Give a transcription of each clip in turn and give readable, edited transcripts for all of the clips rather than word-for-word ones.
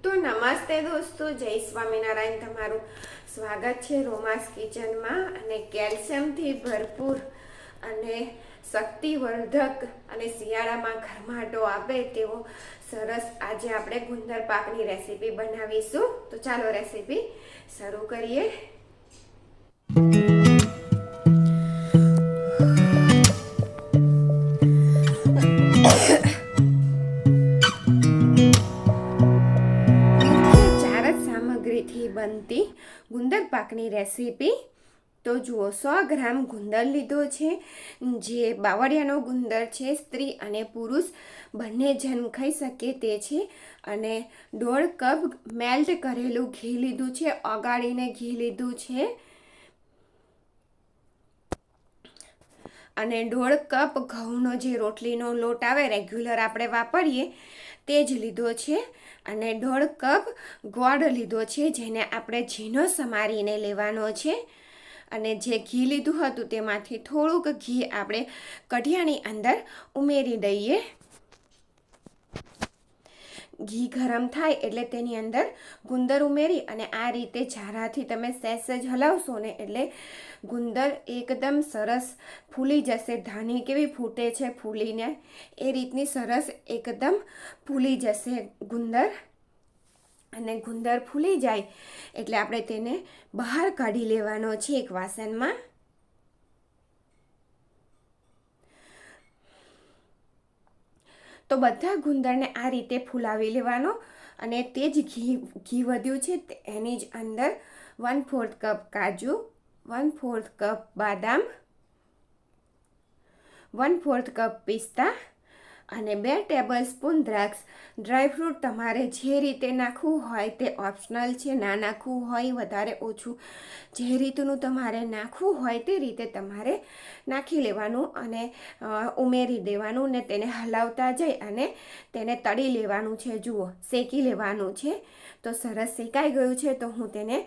તો નમસ્તે દોસ્તો, જય સ્વામિનારાયણ। તમારું સ્વાગત છે રોમાસ કિચનમાં। અને કેલ્શિયમથી ભરપૂર અને શક્તિવર્ધક અને શિયાળામાં ગરમાટો આપે તેવો સરસ આજે આપણે ગુંદર પાકની રેસીપી બનાવીશું। તો ચાલો રેસીપી શરૂ કરીએ। બનતી ગુંદર પાકની રેસીપી। તો જુઓ, 100 ગ્રામ ગુંદર લીધો છે, જે બાવળિયાનો ગુંદર છે, સ્ત્રી અને પુરુષ બંને જણ ખાઈ શકે તે છે। અને 1.5 કપ મેલ્ટ કરેલું ઘી લીધું છે, ઓગાળીને ઘી લીધું છે। અને 1.5 કપ ઘઉંનો જે રોટલીનો લોટ આવે રેગ્યુલર આપણે વાપરીએ તે જ લીધો છે। અને 1.5 કપ ગોળ લીધો છે, જેને આપણે ઝીણો સમારીને લેવાનો છે। અને જે ઘી લીધું હતું તેમાંથી થોડુંક ઘી આપણે કઢિયાની અંદર ઉમેરી દઈએ। ઘી ગરમ થાય એટલે તેની અંદર ગુંદર ઉમેરી અને આ રીતે ઝારાથી તમે સહેજ હલાવશો ને એટલે ગુંદર એકદમ સરસ ફૂલી જશે। ધાણી કેવી ફૂટે છે ફૂલીને, એ રીતની સરસ એકદમ ફૂલી જશે ગુંદર। અને ગુંદર ફૂલી જાય એટલે આપણે તેને બહાર કાઢી લેવાનો છે એક વાસણમાં। તો બધા ગુંદરને આ રીતે ફૂલાવી લેવાનો। અને તે જ ઘી વધ્યું છે એની જ અંદર 1/4 કપ કાજુ, 1/4 કપ બાદામ, 1/4 કપ પિસ્તા અને 2 ટેબલસ્પૂન દ્રાક્ષ। ડ્રાયફ્રૂટ તમારે જે રીતે નાખવું હોય તે ઓપ્શનલ છે, ના નાખવું હોય વધારે ઓછું જે રીતનું તમારે નાખવું હોય તે રીતે તમારે નાખી લેવાનું અને ઉમેરી દેવાનું ને તેને હલાવતા જઈ અને તેને તળી લેવાનું છે। જુઓ, શેકી લેવાનું છે। તો સરસ શેકાઈ ગયું છે, તો હું તેને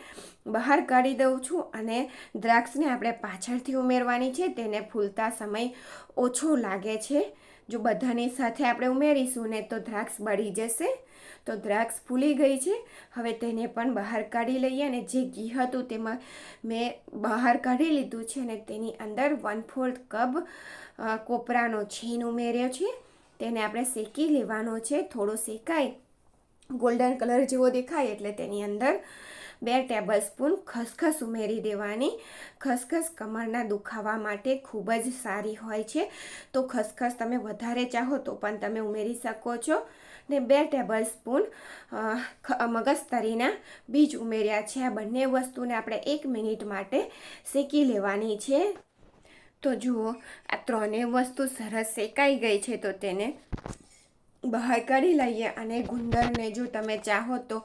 બહાર કાઢી દઉં છું। અને દ્રાક્ષને આપણે પાછળથી ઉમેરવાની છે, તેને ફૂલતા સમય ઓછો લાગે છે। જો બધાની સાથે આપણે ઉમેરીશું ને તો દ્રાક્ષ બળી જશે। તો દ્રાક્ષ ફૂલી ગઈ છે, હવે તેને પણ બહાર કાઢી લઈએ। અને જે ઘી હતું તેમાં મેં બહાર કાઢી લીધું છે અને તેની અંદર 1/4 કપ કોપરાનો છીણ ઉમેર્યો છે, તેને આપણે શેકી લેવાનો છે। થોડો શેકાય ગોલ્ડન કલર જેવો દેખાય એટલે તેની અંદર 2 ટેબલસ્પૂન ખસખસ ઉમેરી દેવાની। ખસખસ કમરના દુખાવા માટે ખૂબ જ સારી હોય છે, તો ખસખસ તમે વધારે ચાહો તો પણ તમે ઉમેરી શકો છો। ને 2 ટેબલસ્પૂન મગજતરીના બીજ ઉમેર્યા છે। આ બંને વસ્તુને આપણે 1 મિનિટ માટે શેકી લેવાની છે। તો જુઓ, આ ત્રણેય વસ્તુ સરસ શેકાઈ ગઈ છે, તો તેને બહાર કાઢી લઈએ। અને ગુંદરને જો તમે ચાહો તો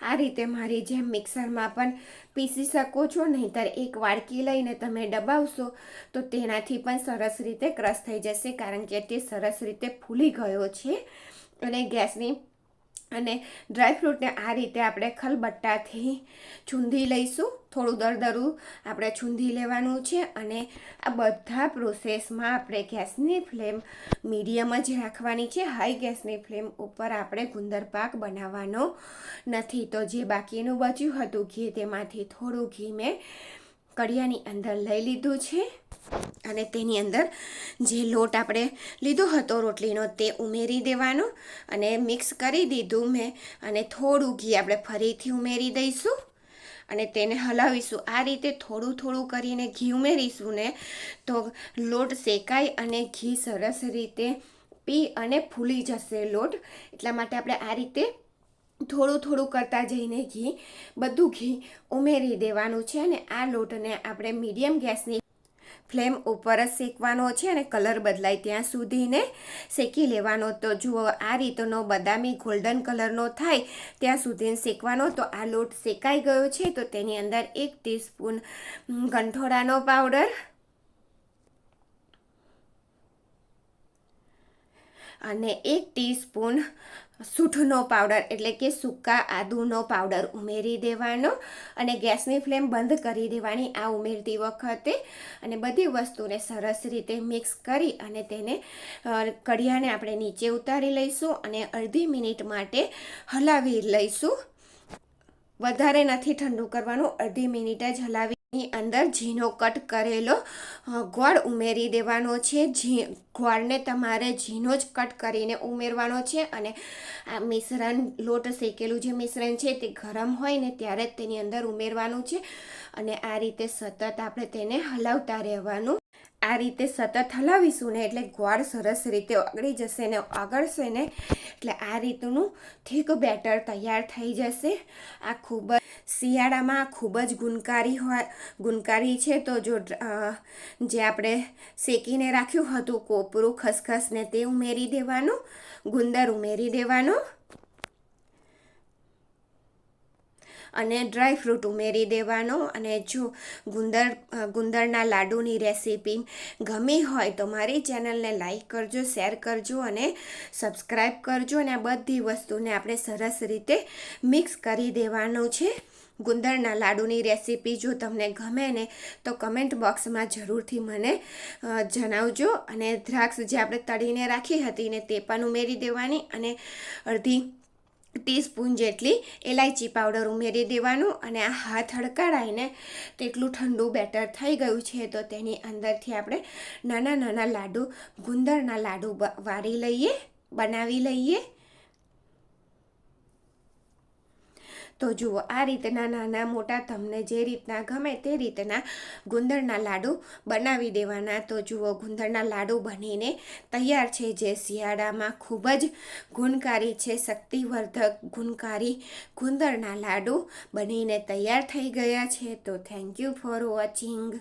આ રીતે મારી જેમ મિક્સરમાં પણ પીસી શકો છો, નહીંતર એક વાડકી લઈને તમે દબાવશો તો તેનાથી પણ સરસ રીતે ક્રશ થઈ જશે, કારણ કે તે સરસ રીતે ફૂલી ગયો છે। અને ગેસની અને ડ્રાયફ્રૂટને આ રીતે આપણે ખલબટ્ટાથી છૂંદી લઈશું। થોડું દરદરું આપણે છૂંદી લેવાનું છે। અને આ બધા પ્રોસેસમાં આપણે ગેસની ફ્લેમ મીડિયમ જ રાખવાની છે, હાઈ ગેસની ફ્લેમ ઉપર આપણે ગુંદર પાક બનાવવાનો નથી। તો જે બાકીનું બચ્યું હતું ઘી, તેમાંથી થોડું ઘી મેં કડિયાની અંદર લઈ લીધું છે અને તેની અંદર જે લોટ આપણે લીધો હતો રોટલીનો તે ઉમેરી દેવાનો અને મિક્સ કરી દીધું મેં। અને થોડું ઘી આપણે ફરીથી ઉમેરી દઈશું અને તેને હલાવીશું। આ રીતે થોડું થોડું કરીને ઘી ઉમેરીશું ને તો લોટ શેકાય અને ઘી સરસ રીતે પી અને ફૂલી જશે લોટ। એટલા માટે આપણે આ રીતે થોડું થોડું કરતા જઈને બધું ઘી ઉમેરી દેવાનું છે। અને આ લોટને આપણે મીડિયમ ગેસની ફ્લેમ ઉપર જ શેકવાનો છે અને કલર બદલાય ત્યાં સુધીને શેકી લેવાનો। તો જુઓ, આ રીતનો બદામી ગોલ્ડન કલરનો થાય ત્યાં સુધી શેકવાનો। તો આ લોટ શેકાઈ ગયો છે, તો તેની અંદર 1 ટીસ્પૂન ગંઠોડાનો પાવડર, અને 1 ટીસ્પૂન સૂંઠનો પાવડર એટલે કે સૂકા આદુનો પાવડર ઉમેરી દેવાનો અને ગેસની ફ્લેમ બંધ કરી દેવાની આ ઉમેરતી વખતે. અને બધી વસ્તુને સરસ રીતે મિક્સ કરી અને તેને કઢિયાને આપણે નીચે ઉતારી લઈશું અને અડધી મિનિટ માટે હલાવી લઈશું. વધારે નથી ઠંડુ કરવાનું, અડધી મિનિટ જ હલાવી. ની અંદર ઝીણો કટ કરેલો ગોળ ઉમેરી દેવાનો છે. ગોળને તમારે ઝીણો જ કટ કરીને ઉમેરવાનો છે. અને આ મિશ્રણ લોટ શેકેલું જે મિશ્રણ છે તે ગરમ હોય ને ત્યારે જ તેની અંદર ઉમેરવાનું છે. અને આ રીતે સતત આપણે તેને હલાવતા રહેવાનું. આ રીતે સતત હલાવીશું ને એટલે ગોળ સરસ રીતે ઓગળી જશે ને ઓગળશે ને એટલે આ રીતનું થીક બેટર તૈયાર થઈ જશે. આ ખૂબ જ શિયાળામાં ખૂબ જ ગુણકારી છે. તો જો જે આપણે શેકીને રાખ્યું હતું કોપરું ખસખસ ને તે ઉમેરી દેવાનું, ગુંદર ઉમેરી દેવાનો અને ડ્રાય ફ્રૂટ ઉમેરી દેવાનો. અને જો ગુંદરના લાડુની રેસીપી ગમી હોય તો મારી ચેનલને લાઈક કરજો, શેર કરજો અને સબસ્ક્રાઈબ કરજો. અને આ બધી વસ્તુને આપણે સરસ રીતે મિક્સ કરી દેવાનું છે. ગુંદરના લાડુની રેસીપી જો તમને ગમે ને તો કમેન્ટ બોક્સમાં જરૂરથી મને જણાવજો. અને દ્રાક્ષ જે આપણે તળીને રાખી હતી ને તે પણ ઉમેરી દેવાની અને અડધી ટીસ્પૂન જેટલી એલાયચી પાવડર ઉમેરી દેવાનું. અને આ હાથ હડકાડાઈને તેટલું ઠંડુ બેટર થઈ ગયું છે તો તેની અંદરથી આપણે નાના નાના લાડુ ગુંદરના લાડુ બનાવી લઈએ. તો જુઓ આ રીતના નાના મોટા તમને જે રીતના ગમે તે રીતના ગુંદરના લાડુ બનાવી દેવાના. તો જુઓ ગુંદરના લાડુ બનીને તૈયાર છે, જે શિયાળામાં ખૂબ જ ગુણકારી છે. શક્તિવર્ધક ગુણકારી ગુંદરના લાડુ બનીને તૈયાર થઈ ગયા છે. તો થેન્ક યુ ફોર વોચિંગ.